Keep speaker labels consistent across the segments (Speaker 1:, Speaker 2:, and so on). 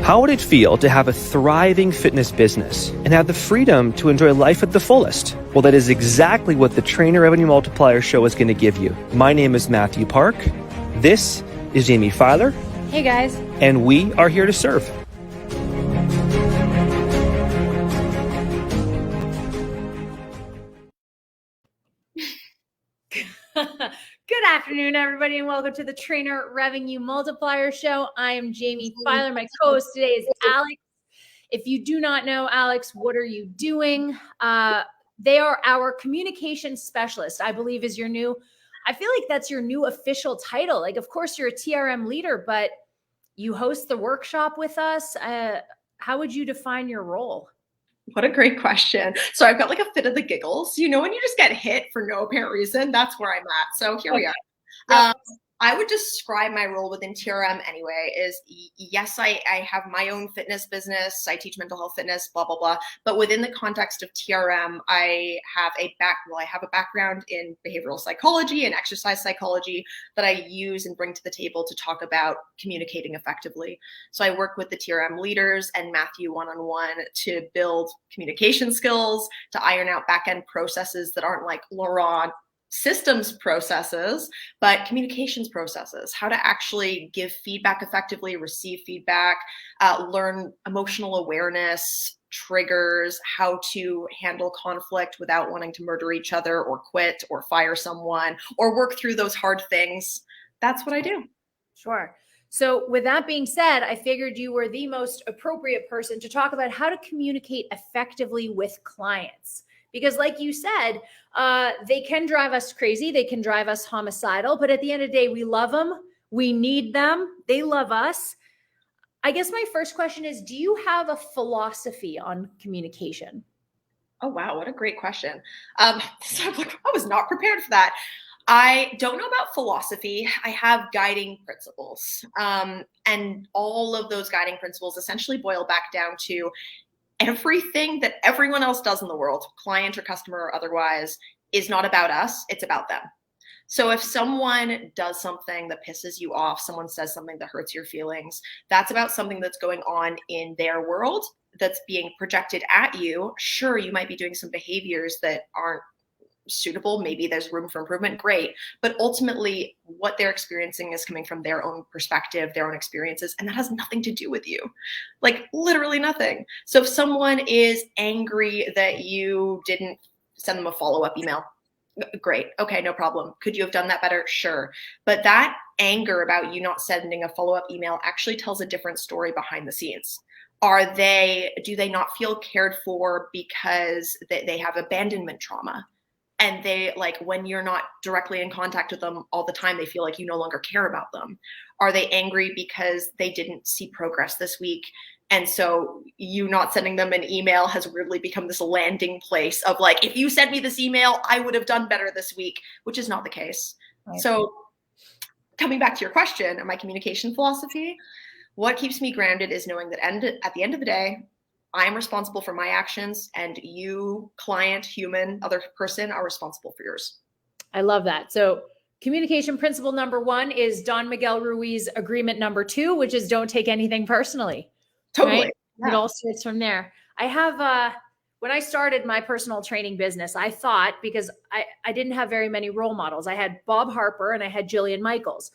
Speaker 1: How would it feel to have a thriving fitness business and have the freedom to enjoy life at the fullest? Well, that is exactly what the Trainer Revenue Multiplier Show is going to give you. My name is Mathew Park. This is Jaime Filer.
Speaker 2: Hey guys.
Speaker 1: And we are here to serve.
Speaker 2: Good afternoon, everybody, and welcome to the Trainer Revenue Multiplier Show. I am Jaime Filer. My co-host today is Alex. If you do not know Alex, what are you doing? They are our communication specialist, I believe is your new, I feel like that's your new official title. Like, of course, you're a TRM leader, but you host the workshop with us. How would you define your role?
Speaker 3: What a great question. So I've got like a fit of the giggles. You know, when you just get hit for no apparent reason, that's where I'm at. So here we are. I would describe my role within TRM anyway is, yes, I have my own fitness business. I teach mental health fitness, blah, blah, blah. But within the context of TRM, I have a background in behavioral psychology and exercise psychology that I use and bring to the table to talk about communicating effectively. So I work with the TRM leaders and Mathew one-on-one to build communication skills, to iron out back-end processes that aren't like Laurent systems processes, but communications processes, how to actually give feedback effectively, receive feedback, learn emotional awareness, triggers, how to handle conflict without wanting to murder each other or quit or fire someone or work through those hard things. That's what I do.
Speaker 2: Sure. So with that being said, I figured you were the most appropriate person to talk about how to communicate effectively with clients. Because like you said, they can drive us crazy. They can drive us homicidal. But at the end of the day, we love them. We need them. They love us. I guess my first question is, do you have a philosophy on communication?
Speaker 3: Oh, wow. What a great question. So I was not prepared for that. I don't know about philosophy. I have guiding principles. And all of those guiding principles essentially boil back down to everything that everyone else does in the world, client or customer or otherwise, is not about us, it's about them. So if someone does something that pisses you off, someone says something that hurts your feelings, that's about something that's going on in their world that's being projected at you. Sure, you might be doing some behaviors that aren't suitable. Maybe there's room for improvement. Great. But ultimately, what they're experiencing is coming from their own perspective, their own experiences, and that has nothing to do with you. Like literally nothing. So if someone is angry that you didn't send them a follow-up email, great. Okay, no problem. Could you have done that better? Sure. But that anger about you not sending a follow-up email actually tells a different story behind the scenes. Do they not feel cared for because they have abandonment trauma? And they, like, when you're not directly in contact with them all the time, they feel like you no longer care about them. Are they angry because they didn't see progress this week? And so you not sending them an email has weirdly become this landing place of like, if you sent me this email, I would have done better this week, which is not the case. Right. So coming back to your question, my communication philosophy, what keeps me grounded is knowing that at the end of the day, I am responsible for my actions, and you, client, human, other person, are responsible for yours.
Speaker 2: I love that. So communication principle number 1 is Don Miguel Ruiz agreement number 2, which is don't take anything personally.
Speaker 3: Totally.
Speaker 2: Right? Yeah. It all starts from there. I have, when I started my personal training business, I thought, because I didn't have very many role models. I had Bob Harper and I had Jillian Michaels.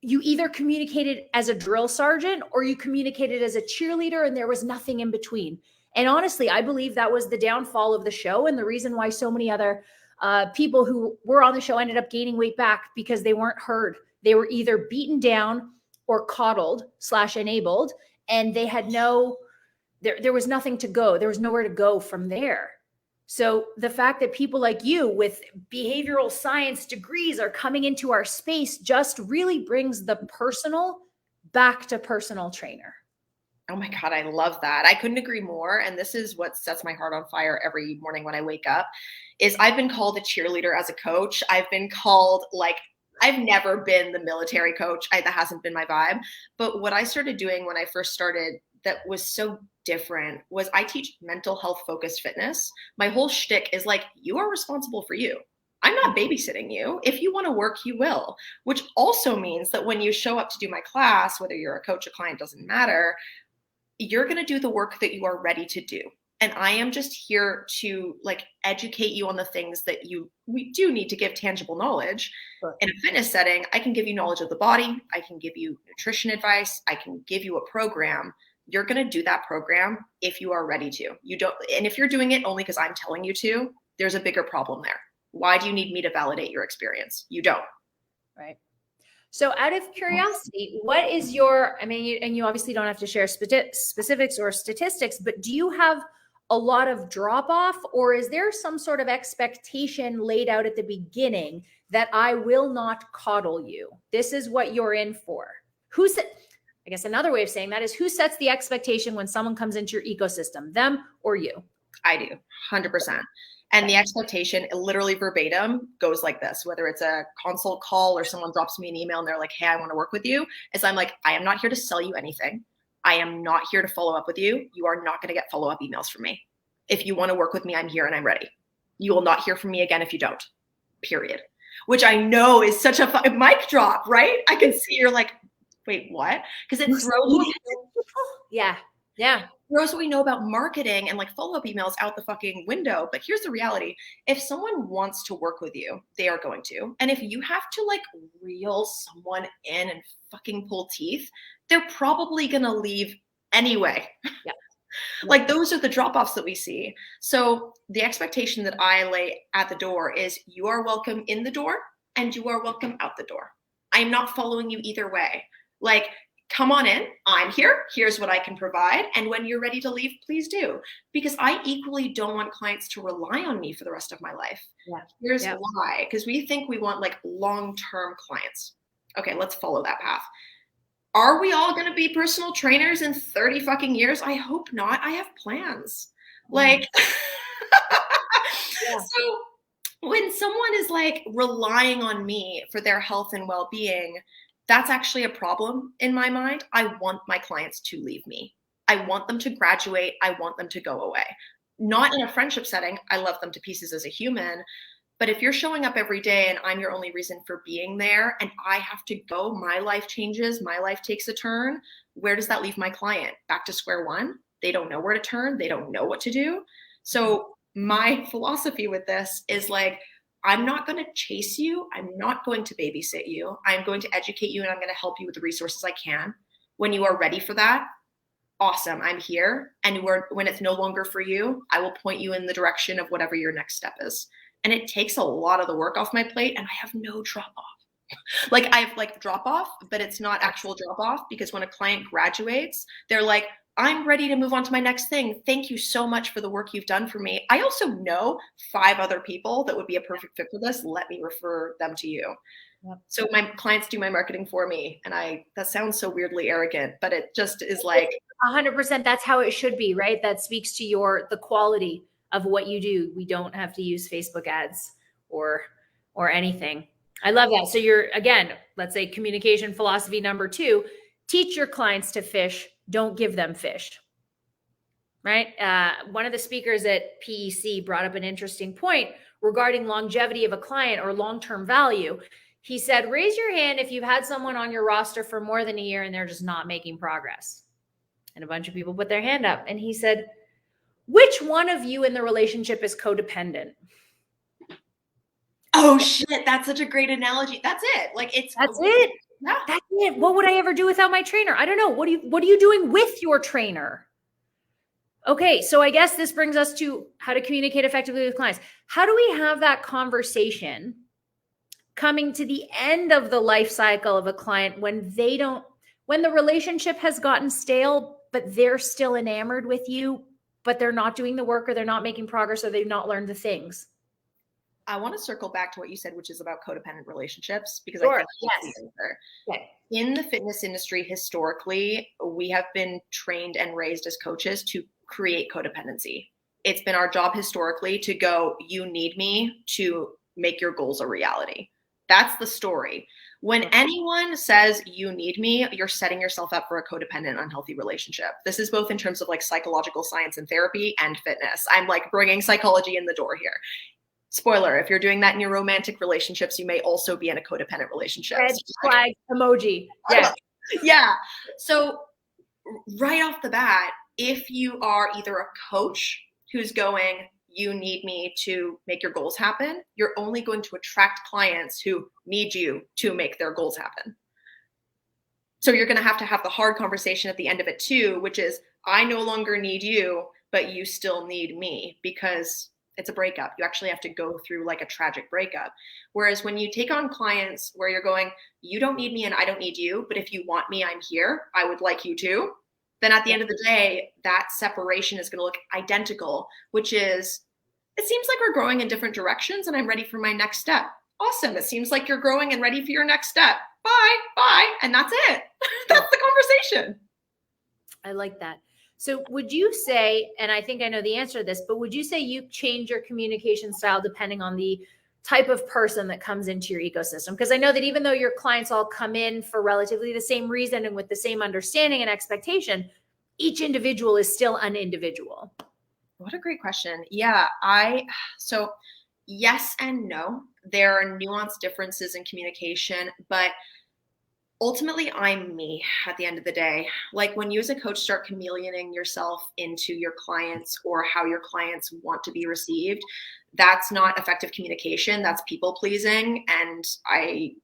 Speaker 2: You either communicated as a drill sergeant or you communicated as a cheerleader, and there was nothing in between. And honestly, I believe that was the downfall of the show and the reason why so many other people who were on the show ended up gaining weight back, because they weren't heard. They were either beaten down or coddled / enabled, and they had there was nothing to go. There was nowhere to go from there. So the fact that people like you with behavioral science degrees are coming into our space just really brings the personal back to personal trainer.
Speaker 3: Oh my God, I love that. I couldn't agree more. And this is what sets my heart on fire every morning when I wake up, is I've been called a cheerleader as a coach. I've been called, like, I've never been the military coach. That hasn't been my vibe. But what I started doing when I first started that was so different was I teach mental health focused fitness. My whole shtick is like, you are responsible for you. I'm not babysitting you. If you want to work, you will, which also means that when you show up to do my class, whether you're a coach, a client, doesn't matter, you're going to do the work that you are ready to do. And I am just here to like educate you on the things that we do need to give tangible knowledge. Sure. In a fitness setting, I can give you knowledge of the body. I can give you nutrition advice. I can give you a program. You're going to do that program if you are ready to. You don't, and if you're doing it only because I'm telling you to, there's a bigger problem there. Why do you need me to validate your experience? You don't.
Speaker 2: Right. So out of curiosity, what is your, I mean, and you obviously don't have to share specifics or statistics, but do you have a lot of drop off, or is there some sort of expectation laid out at the beginning that I will not coddle you? This is what you're in for. I guess another way of saying that is, who sets the expectation when someone comes into your ecosystem, them or you?
Speaker 3: I do, 100%. And the expectation, literally verbatim, goes like this, whether it's a consult call or someone drops me an email and they're like, hey, I want to work with you. Is I'm like, I am not here to sell you anything. I am not here to follow up with you. You are not going to get follow-up emails from me. If you want to work with me, I'm here and I'm ready. You will not hear from me again if you don't, period. Which I know is such a mic drop, right? I can see you're like, wait, what? Because it throws
Speaker 2: yeah.
Speaker 3: throws what we know about marketing and like follow-up emails out the fucking window. But here's the reality. If someone wants to work with you, they are going to. And if you have to like reel someone in and fucking pull teeth, they're probably going to leave anyway.
Speaker 2: Yeah.
Speaker 3: Like those are the drop-offs that we see. So the expectation that I lay at the door is you are welcome in the door and you are welcome out the door. I'm not following you either way. Like, come on in, I'm here, here's what I can provide. And when you're ready to leave, please do. Because I equally don't want clients to rely on me for the rest of my life. Yeah. Here's why, because we think we want like long-term clients. Okay, let's follow that path. Are we all going to be personal trainers in 30 fucking years? I hope not. I have plans. Like, So when someone is like relying on me for their health and well-being, that's actually a problem in my mind. I want my clients to leave me. I want them to graduate. I want them to go away. Not in a friendship setting. I love them to pieces as a human. But if you're showing up every day and I'm your only reason for being there and I have to go, my life changes, my life takes a turn, where does that leave my client? Back to square one? They don't know where to turn. They don't know what to do. So my philosophy with this is like, I'm not going to chase you. I'm not going to babysit you. I'm going to educate you and I'm going to help you with the resources I can. When you are ready for that, awesome, I'm here. And when it's no longer for you, I will point you in the direction of whatever your next step is. And it takes a lot of the work off my plate and I have no drop off. Like I have like drop off, but it's not actual drop off, because when a client graduates, they're like, I'm ready to move on to my next thing. Thank you so much for the work you've done for me. I also know 5 other people that would be a perfect fit for this. Let me refer them to you. Yep. So my clients do my marketing for me. And that sounds so weirdly arrogant, but it just is like
Speaker 2: 100%. That's how it should be, right? That speaks to the quality of what you do. We don't have to use Facebook ads or anything. I love that. So you're, again, let's say communication philosophy number 2, teach your clients to fish. Don't give them fish, right? One of the speakers at PEC brought up an interesting point regarding longevity of a client or long-term value. He said, raise your hand if you've had someone on your roster for more than a year and they're just not making progress. And a bunch of people put their hand up. And he said, which one of you in the relationship is codependent?
Speaker 3: Oh shit, that's such a great analogy. That's it. That's
Speaker 2: it. Yeah. That's it. What would I ever do without my trainer? I don't know. What are you doing with your trainer? Okay, so I guess this brings us to how to communicate effectively with clients. How do we have that conversation coming to the end of the life cycle of a client when the relationship has gotten stale, but they're still enamored with you, but they're not doing the work or they're not making progress or they've not learned the things?
Speaker 3: I want to circle back to what you said, which is about codependent relationships, because
Speaker 2: sure.
Speaker 3: I think that's the answer. Okay. In the fitness industry, historically, we have been trained and raised as coaches to create codependency. It's been our job historically to go, you need me to make your goals a reality. That's the story. When anyone says you need me, you're setting yourself up for a codependent, unhealthy relationship. This is both in terms of like psychological science and therapy and fitness. I'm like bringing psychology in the door here. Spoiler, if you're doing that in your romantic relationships, you may also be in a codependent relationship.
Speaker 2: Red flag emoji. Yeah.
Speaker 3: Yeah. So right off the bat, if you are either a coach who's going, you need me to make your goals happen, you're only going to attract clients who need you to make their goals happen. So you're going to have the hard conversation at the end of it too, which is, I no longer need you, but you still need me, because it's a breakup. You actually have to go through like a tragic breakup. Whereas when you take on clients where you're going, you don't need me and I don't need you, but if you want me, I'm here. I would like you to. Then at the end of the day, that separation is going to look identical, which is, it seems like we're growing in different directions and I'm ready for my next step. Awesome. It seems like you're growing and ready for your next step. Bye, bye. And that's it. That's the conversation.
Speaker 2: I like that. So would you say, and I think I know the answer to this, but would you say you change your communication style depending on the type of person that comes into your ecosystem? Because I know that even though your clients all come in for relatively the same reason and with the same understanding and expectation, each individual is still an individual.
Speaker 3: What a great question. Yeah, so yes and no. There are nuanced differences in communication, but ultimately I'm me at the end of the day. Like when you as a coach start chameleoning yourself into your clients or how your clients want to be received, that's not effective communication. That's people pleasing. And I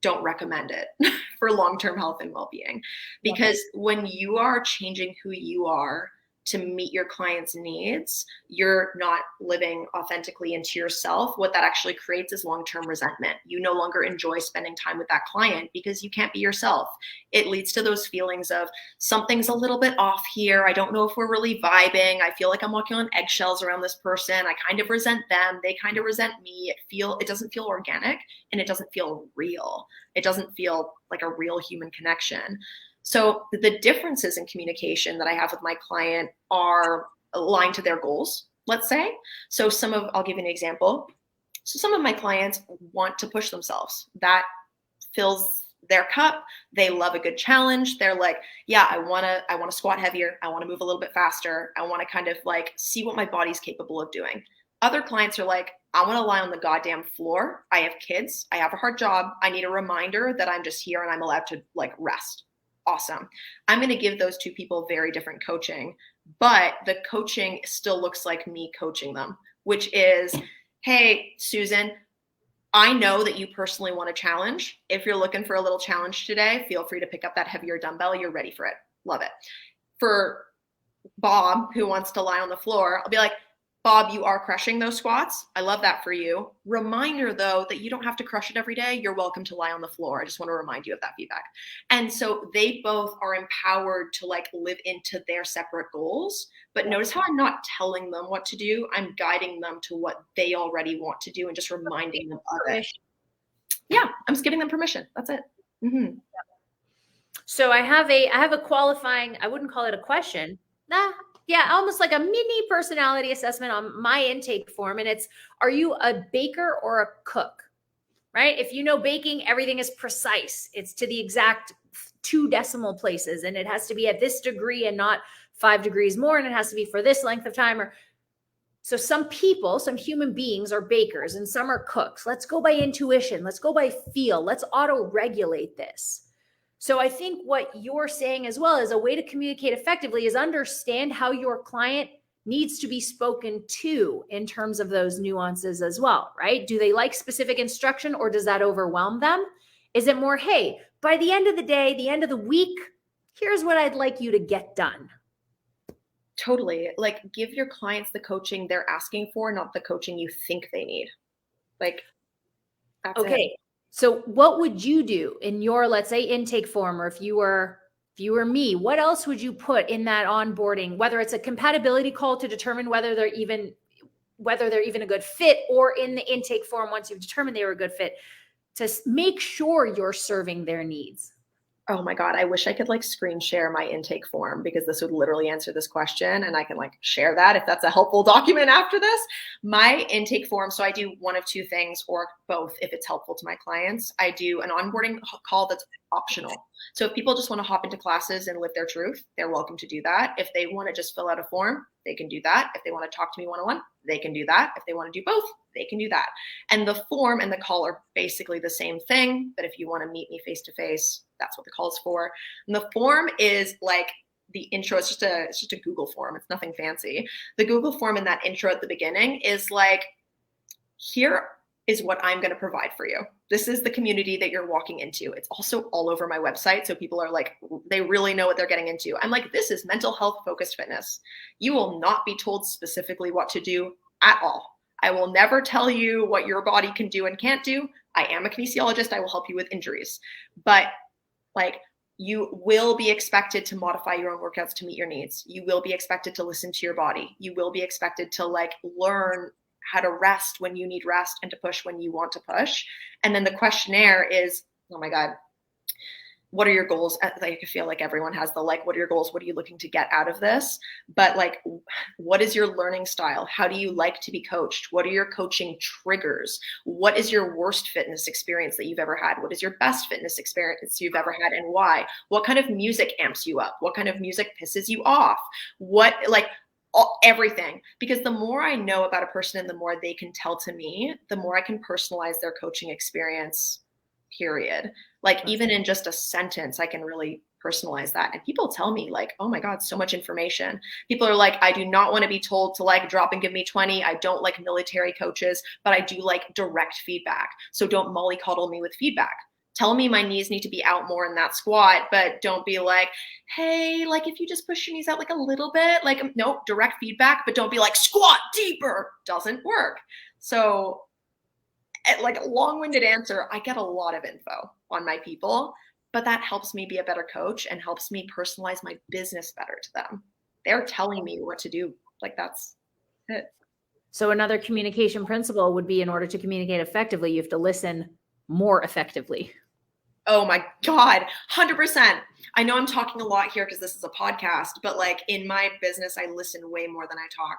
Speaker 3: don't recommend it for long-term health and well-being, because when you are changing who you are to meet your clients' needs, you're not living authentically into yourself. What that actually creates is long-term resentment. You no longer enjoy spending time with that client because you can't be yourself. It leads to those feelings of something's a little bit off here. I don't know if we're really vibing. I feel like I'm walking on eggshells around this person. I kind of resent them. They kind of resent me. It doesn't feel organic and it doesn't feel real. It doesn't feel like a real human connection. So the differences in communication that I have with my client are aligned to their goals, let's say. So I'll give you an example. So some of my clients want to push themselves. That fills their cup. They love a good challenge. They're like, yeah, I want to squat heavier. I want to move a little bit faster. I want to kind of like see what my body's capable of doing. Other clients are like, I want to lie on the goddamn floor. I have kids. I have a hard job. I need a reminder that I'm just here and I'm allowed to like rest. Awesome. I'm going to give those two people very different coaching, but the coaching still looks like me coaching them, which is, hey, Susan, I know that you personally want a challenge. If you're looking for a little challenge today, feel free to pick up that heavier dumbbell. You're ready for it. Love it. For Bob, who wants to lie on the floor, I'll be like, Bob, you are crushing those squats. I love that for you. Reminder though, that you don't have to crush it every day. You're welcome to lie on the floor. I just want to remind you of that feedback. And so they both are empowered to like live into their separate goals, but notice how I'm not telling them what to do. I'm guiding them to what they already want to do and just reminding them of it. Yeah, I'm just giving them permission. That's it. Mm-hmm.
Speaker 2: So I have a qualifying, I wouldn't call it a question. Yeah, almost like a mini personality assessment on my intake form. And it's, are you a baker or a cook? Right? If you know baking, everything is precise. It's to the exact 2 decimal places. And it has to be at this degree and not 5 degrees more. And it has to be for this length of time. So some people, some human beings are bakers and some are cooks. Let's go by intuition. Let's go by feel. Let's auto-regulate this. So I think what you're saying as well is a way to communicate effectively is understand how your client needs to be spoken to in terms of those nuances as well, right? Do they like specific instruction or does that overwhelm them? Is it more, hey, by the end of the day, the end of the week, here's what I'd like you to get done?
Speaker 3: Totally. Like give your clients the coaching they're asking for, not the coaching you think they need. Like, that's
Speaker 2: okay.
Speaker 3: It.
Speaker 2: So what would you do in your, let's say, intake form, or if you were me, what else would you put in that onboarding, whether it's a compatibility call to determine whether they're even a good fit, or in the intake form, once you've determined they were a good fit, to make sure you're serving their needs?
Speaker 3: Oh my God, I wish I could like screen share my intake form, because this would literally answer this question, and I can like share that if that's a helpful document after this. My intake form, so I do one of two things or both if it's helpful to my clients. I do an onboarding call that's optional. So if people just want to hop into classes and live their truth, they're welcome to do that. If they want to just fill out a form, they can do that. If they want to talk to me one-on-one, they can do that. If they want to do both, they can do that. And the form and the call are basically the same thing, but if you want to meet me face-to-face, that's what the call is for. And the form is like the intro. It's just a Google form. It's nothing fancy. The Google form in that intro at the beginning is like, here is what I'm going to provide for you. This is the community that you're walking into. It's also all over my website. So people are like, they really know what they're getting into. I'm like, this is mental health focused fitness. You will not be told specifically what to do at all. I will never tell you what your body can do and can't do. I am a kinesiologist. I will help you with injuries, but like, you will be expected to modify your own workouts to meet your needs. You will be expected to listen to your body. You will be expected to like learn how to rest when you need rest and to push when you want to push. And then the questionnaire is, oh my God, what are your goals? Like, I feel like everyone has the like, what are your goals? What are you looking to get out of this? But like, what is your learning style? How do you like to be coached? What are your coaching triggers? What is your worst fitness experience that you've ever had? What is your best fitness experience you've ever had, and why? What kind of music amps you up? What kind of music pisses you off? What, like, everything. Because the more I know about a person and the more they can tell to me, the more I can personalize their coaching experience, period. Like, even in just a sentence, I can really personalize that. And people tell me like, oh my God, so much information. People are like, I do not want to be told to like drop and give me 20. I don't like military coaches, but I do like direct feedback. So don't mollycoddle me with feedback. Tell me my knees need to be out more in that squat, but don't be like, hey, like if you just push your knees out like a little bit, like, nope, direct feedback, but don't be like squat deeper. Doesn't work. So like a long-winded answer, I get a lot of info on my people, but that helps me be a better coach and helps me personalize my business better to them. They're telling me what to do. Like, that's it.
Speaker 2: So another communication principle would be, in order to communicate effectively, you have to listen more effectively.
Speaker 3: Oh my God, 100%. I know I'm talking a lot here because this is a podcast, but like in my business, I listen way more than I talk.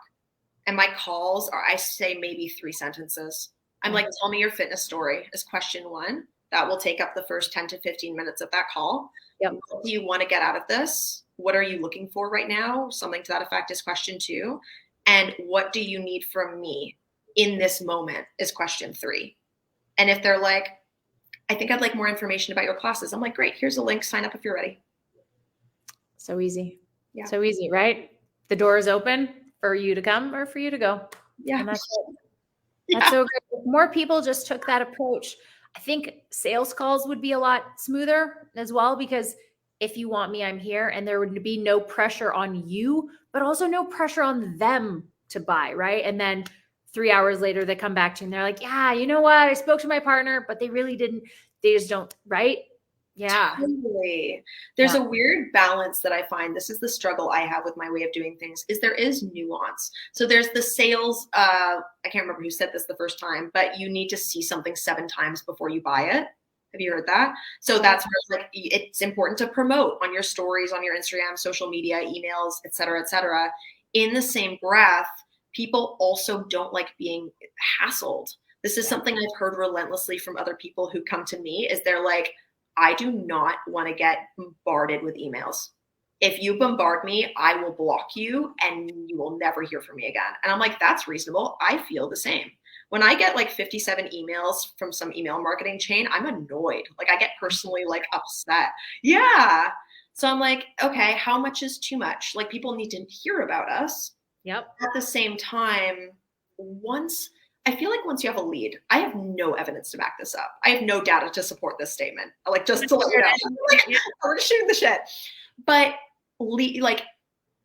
Speaker 3: And my calls are, I say maybe 3 sentences. I'm like, tell me your fitness story is question 1. That will take up the first 10 to 15 minutes of that call.
Speaker 2: Yep.
Speaker 3: What do you want to get out of this? What are you looking for right now? Something to that effect is question 2. And what do you need from me in this moment is question 3. And if they're like, I think I'd like more information about your classes, I'm like, great, here's a link, sign up if you're ready.
Speaker 2: So easy.
Speaker 3: Yeah.
Speaker 2: So easy, right? The door is open for you to come or for you to go.
Speaker 3: Yeah.
Speaker 2: And that's it. That's so great. If more people just took that approach, I think sales calls would be a lot smoother as well, because if you want me, I'm here, and there would be no pressure on you, but also no pressure on them to buy, right? And then 3 hours later, they come back to you and they're like, yeah, you know what? I spoke to my partner, but they really didn't. They just don't, right? Yeah.
Speaker 3: Totally. There's a weird balance that I find. This is the struggle I have with my way of doing things, is there is nuance. So there's the sales, I can't remember who said this the first time, but you need to see something 7 times before you buy it. Have you heard that? So that's where like, it's important to promote on your stories, on your Instagram, social media, emails, et cetera, et cetera. In the same breath, people also don't like being hassled. This is something I've heard relentlessly from other people who come to me, is they're like, I do not want to get bombarded with emails. If you bombard me, I will block you and you will never hear from me again. And I'm like, that's reasonable. I feel the same. When I get like 57 emails from some email marketing chain, I'm annoyed. Like, I get personally like upset. Yeah. So I'm like, okay, how much is too much? Like, people need to hear about us.
Speaker 2: Yep.
Speaker 3: At the same time, I feel like once you have a lead, I have no evidence to back this up. I have no data to support this statement. Like, just to let you know, like, we're just shooting the shit. But like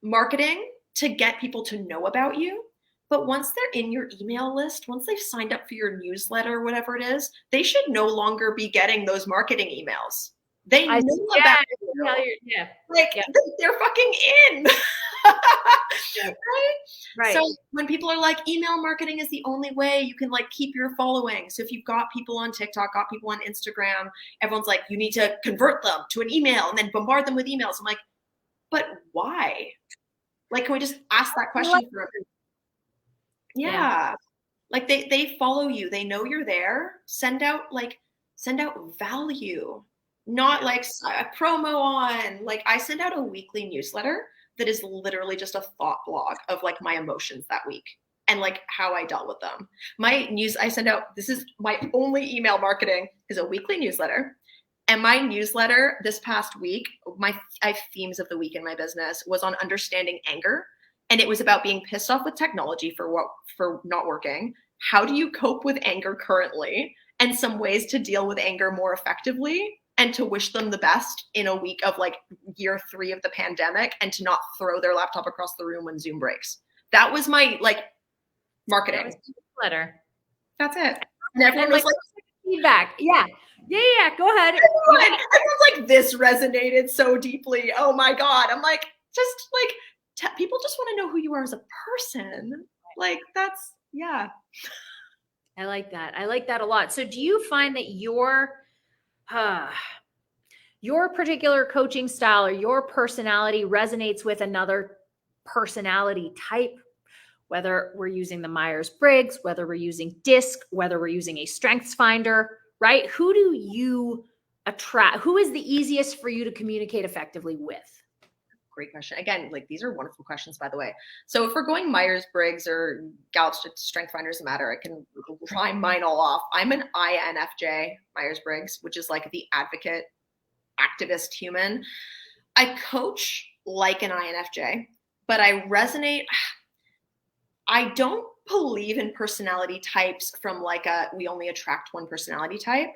Speaker 3: marketing to get people to know about you. But once they're in your email list, once they've signed up for your newsletter or whatever it is, they should no longer be getting those marketing emails. They know about it.
Speaker 2: Yeah.
Speaker 3: Like, they're fucking in. Right?
Speaker 2: Right.
Speaker 3: So when people are like, email marketing is the only way you can like keep your following. So if you've got people on TikTok, got people on Instagram, everyone's like, you need to convert them to an email and then bombard them with emails. I'm like, but why? Like, can we just ask that question for a minute? Yeah. Like they follow you. They know you're there. Send out value, not like a promo on. Like I send out a weekly newsletter that is literally just a thought blog of like my emotions that week and like how I dealt with them. I send out, this is my only email marketing, is a weekly newsletter. And my newsletter this past week, I have themes of the week in my business, was on understanding anger. And it was about being pissed off with technology for not working. How do you cope with anger currently? And some ways to deal with anger more effectively, and to wish them the best in a week of like year 3 of the pandemic, and to not throw their laptop across the room when Zoom breaks. That was my like marketing.
Speaker 2: That was letter.
Speaker 3: That's it. And everyone was like,
Speaker 2: feedback. Yeah. Go ahead.
Speaker 3: Everyone's like, this resonated so deeply. Oh my God. I'm like, just like, people just want to know who you are as a person. Like that's, yeah.
Speaker 2: I like that. I like that a lot. So do you find that your particular coaching style or your personality resonates with another personality type, whether we're using the Myers-Briggs, whether we're using DISC, whether we're using a strengths finder, right? Who do you attract? Who is the easiest for you to communicate effectively with?
Speaker 3: Great question. Again, like these are wonderful questions, by the way. So if we're going Myers-Briggs or Gallup Strength Finder, doesn't matter. I can try mine all off. I'm an INFJ Myers-Briggs, which is like the advocate, activist human. I coach like an INFJ, but I resonate. I don't believe in personality types from like we only attract one personality type.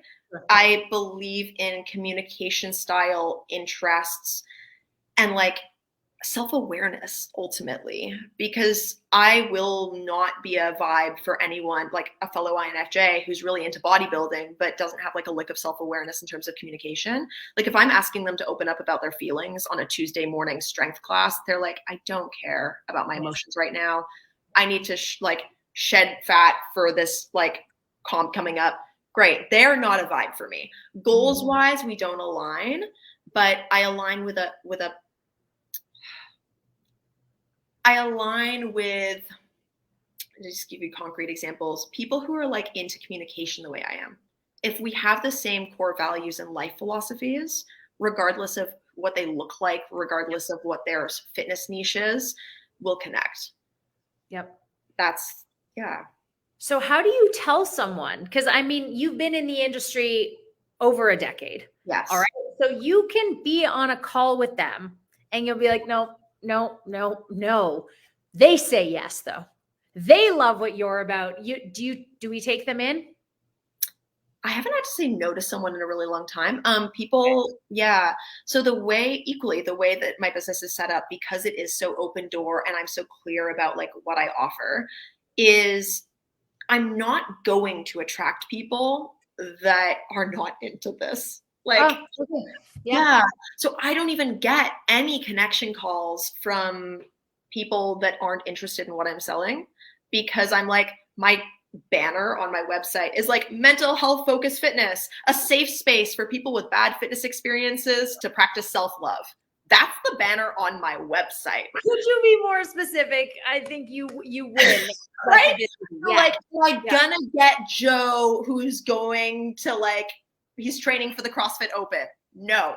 Speaker 3: I believe in communication style, interests, and like self-awareness ultimately, because I will not be a vibe for anyone, like a fellow INFJ who's really into bodybuilding, but doesn't have like a lick of self-awareness in terms of communication. Like if I'm asking them to open up about their feelings on a Tuesday morning strength class, they're like, I don't care about my emotions right now. I need to shed fat for this like comp coming up. Great. They're not a vibe for me. Goals wise, we don't align, but I align with just give you concrete examples, people who are like into communication the way I am. If we have the same core values and life philosophies, regardless of what they look like, regardless of what their fitness niche is, we'll connect.
Speaker 2: Yep.
Speaker 3: Yeah.
Speaker 2: So how do you tell someone? Because I mean, you've been in the industry over a decade.
Speaker 3: Yes.
Speaker 2: All right. So you can be on a call with them and you'll be like, no. They say yes, though. They love what you're about. Do we take them in?
Speaker 3: I haven't had to say no to someone in a really long time. People, yeah. So the way that my business is set up, because it is so open door and I'm so clear about like what I offer, is I'm not going to attract people that are not into this. Like, yeah. So I don't even get any connection calls from people that aren't interested in what I'm selling, because I'm like, my banner on my website is like mental health focused fitness, a safe space for people with bad fitness experiences to practice self-love. That's the banner on my website.
Speaker 2: Could you be more specific? I think you win.
Speaker 3: Right? Yeah. Like, gonna get Joe who's going to like, he's training for the CrossFit Open. No,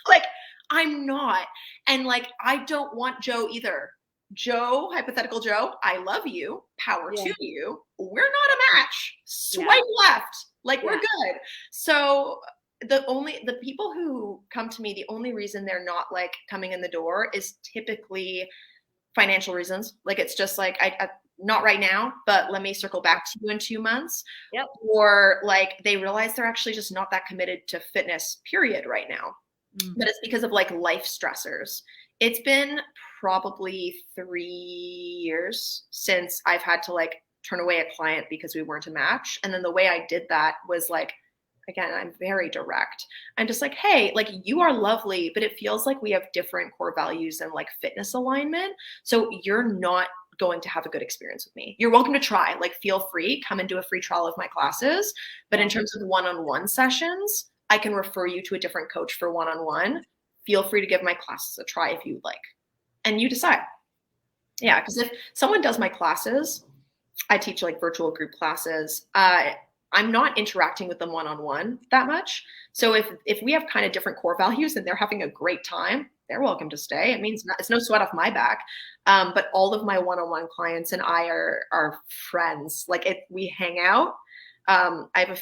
Speaker 3: like I'm not. And like, I don't want Joe either. Joe, hypothetical Joe, I love you. Power to you. We're not a match. Swipe left. Like we're good. So the people who come to me, the only reason they're not like coming in the door is typically financial reasons. Like it's just like, I not right now, but let me circle back to you in 2 months.
Speaker 2: Yep.
Speaker 3: Or like they realize they're actually just not that committed to fitness period right now. But it's because of like life stressors. It's been probably 3 years since I've had to like turn away a client because we weren't a match. And then the way I did that was like, again, I'm very direct. I'm just like, hey, like you are lovely, but it feels like we have different core values and like fitness alignment. So you're not going to have a good experience with me. You're welcome to try, like feel free, come and do a free trial of my classes. But in terms of one-on-one sessions, I can refer you to a different coach for one-on-one. Feel free to give my classes a try if you'd like. And you decide. Yeah, because if someone does my classes, I teach like virtual group classes. I'm not interacting with them one-on-one that much. So if we have kind of different core values and they're having a great time, they're welcome to stay. It means it's no sweat off my back. But all of my one-on-one clients and I are friends. Like if we hang out, I have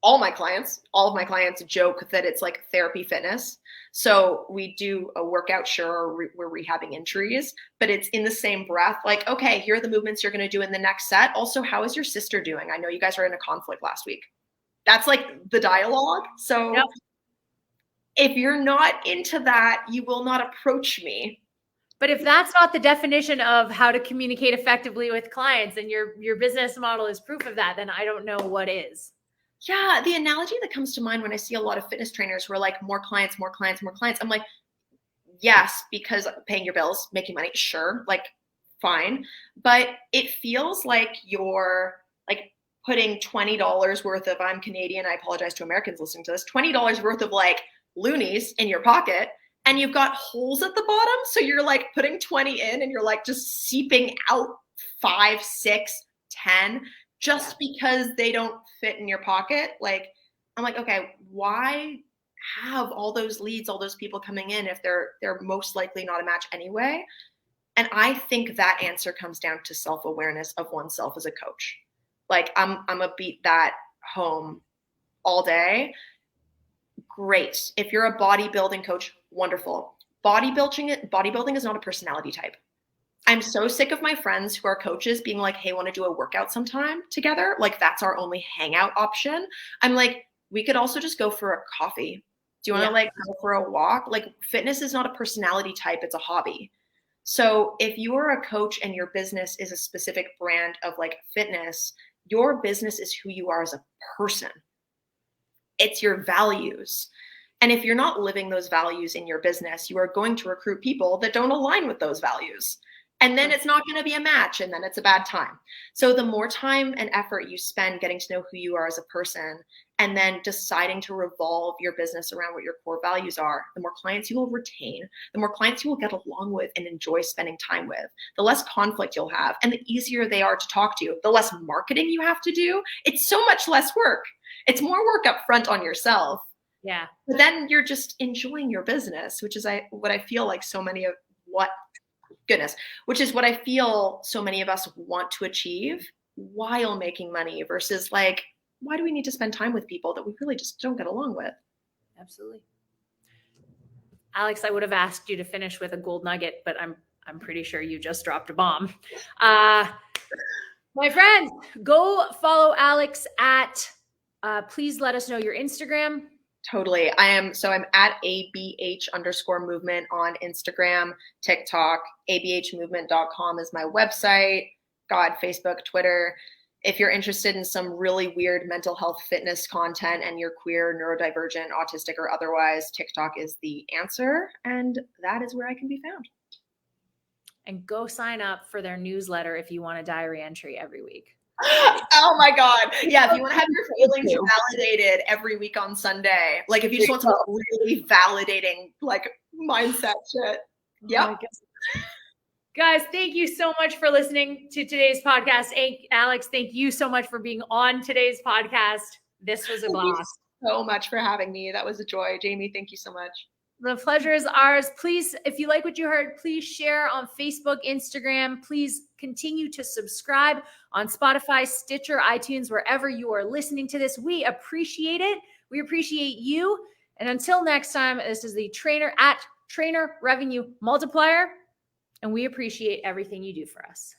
Speaker 3: all of my clients joke that it's like therapy fitness. So we do a workout, sure, we're rehabbing injuries, but it's in the same breath. Like, okay, here are the movements you're going to do in the next set. Also, how is your sister doing? I know you guys are in a conflict last week. That's like the dialogue. So yep. If you're not into that, you will not approach me.
Speaker 2: But if that's not the definition of how to communicate effectively with clients and your business model is proof of that, then I don't know what is.
Speaker 3: Yeah, the analogy that comes to mind when I see a lot of fitness trainers who are like, more clients, more clients, more clients. I'm like, yes, because paying your bills, making money, sure, like fine. But it feels like you're like putting $20 worth of, I'm Canadian, I apologize to Americans listening to this, $20 worth of like loonies in your pocket, and you've got holes at the bottom. So you're like putting 20 in and you're like just seeping out 5, 6, 10. Just because they don't fit in your pocket. Like, I'm like, okay, why have all those leads, all those people coming in if they're most likely not a match anyway? And I think that answer comes down to self-awareness of oneself as a coach. Like, I'm gonna beat that home all day. Great. If you're a bodybuilding coach, wonderful. Bodybuilding is not a personality type. I'm so sick of my friends who are coaches being like, hey, want to do a workout sometime together? Like, that's our only hangout option. I'm like, we could also just go for a coffee. Do you want to like go for a walk? Like, fitness is not a personality type. It's a hobby. So if you are a coach and your business is a specific brand of like fitness, your business is who you are as a person. It's your values. And if you're not living those values in your business, you are going to recruit people that don't align with those values. And then it's not going to be a match, and then it's a bad time. So the more time and effort you spend getting to know who you are as a person, and then deciding to revolve your business around what your core values are, the more clients you will retain, the more clients you will get along with and enjoy spending time with, the less conflict you'll have, and the easier they are to talk to, the less marketing you have to do. It's so much less work. It's more work up front on yourself.
Speaker 2: Yeah.
Speaker 3: But then you're just enjoying your business, which is what I feel like so many of which is what I feel so many of us want to achieve while making money versus like, why do we need to spend time with people that we really just don't get along with?
Speaker 2: Absolutely. Alex, I would have asked you to finish with a gold nugget, but I'm pretty sure you just dropped a bomb. My friends, go follow Alex at, please let us know your Instagram.
Speaker 3: Totally. I'm at ABH_movement on Instagram, TikTok, abhmovement.com is my website, Facebook, Twitter. If you're interested in some really weird mental health fitness content and you're queer, neurodivergent, autistic, or otherwise, TikTok is the answer. And that is where I can be found.
Speaker 2: And go sign up for their newsletter if you want a diary entry every week.
Speaker 3: Oh my God. Yeah. If you want to have your feelings validated every week on Sunday, like if you just want some really validating like mindset shit. Yeah.
Speaker 2: Guys, thank you so much for listening to today's podcast. Hey, Alex, thank you so much for being on today's podcast. This was a blast.
Speaker 3: Thank you so much for having me. That was a joy. Jamie, thank you so much.
Speaker 2: The pleasure is ours. Please, if you like what you heard, please share on Facebook, Instagram. Please continue to subscribe on Spotify, Stitcher, iTunes, wherever you are listening to this. We appreciate it. We appreciate you. And until next time, this is the trainer at Trainer Revenue Multiplier. And we appreciate everything you do for us.